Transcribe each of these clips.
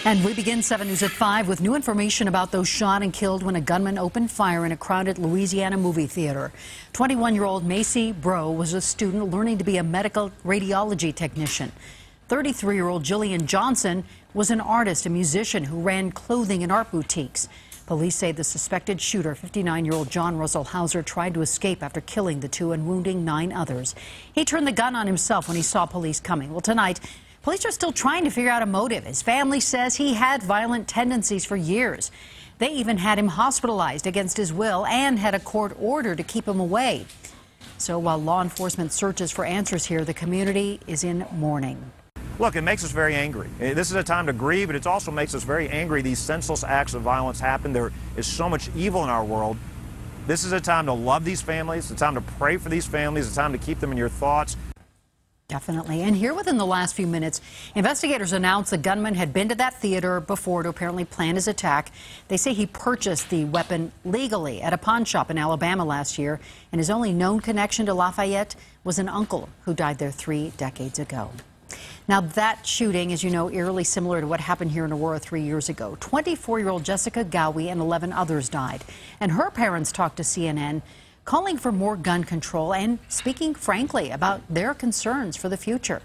And we begin 7 News at 5 with new information about those shot and killed when a gunman opened fire in a crowded Louisiana movie theater. 21-year-old Macy Bro was a student learning to be a medical radiology technician. 33-year-old Jillian Johnson was an artist and musician who ran clothing and art boutiques. Police say the suspected shooter, 59-year-old John Russell Hauser, tried to escape after killing the two and wounding 9 others. He turned the gun on himself when he saw police coming. Well, tonight, police are still trying to figure out a motive. His family says he had violent tendencies for years. They even had him hospitalized against his will and had a court order to keep him away. So while law enforcement searches for answers here, the community is in mourning. Look, it makes us very angry. This is a time to grieve, but it also makes us very angry. These senseless acts of violence happen. There is so much evil in our world. This is a time to love these families. It's a time to pray for these families. It's a time to keep them in your thoughts. Definitely. And here within the last few minutes, investigators announced the gunman had been to that theater before to apparently plan his attack. They say he purchased the weapon legally at a pawn shop in Alabama last year, and his only known connection to Lafayette was an uncle who died there 3 decades ago. Now, that shooting, as you know, eerily similar to what happened here in Aurora 3 years ago. 24-year-old Jessica Gowie and 11 others died. And her parents talked to CNN, calling for more gun control and speaking frankly about their concerns for the future.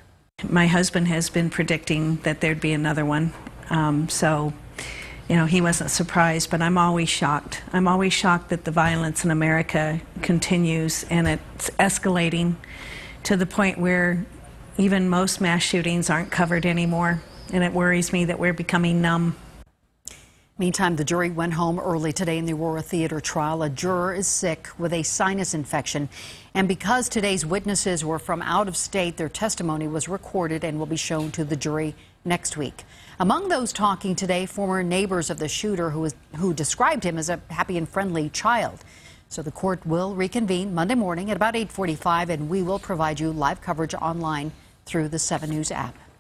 My husband has been predicting that there'd be another one. You know, he wasn't surprised, but I'm always shocked. I'm always shocked that the violence in America continues and it's escalating to the point where even most mass shootings aren't covered anymore, and it worries me that we're becoming numb. Meantime, the jury went home early today in the Aurora Theater trial. A juror is sick with a sinus infection, and because today's witnesses were from out of state, their testimony was recorded and will be shown to the jury next week. Among those talking today, former neighbors of the shooter who described him as a happy and friendly child. So the court will reconvene Monday morning at about 8:45, and we will provide you live coverage online through the 7 News app.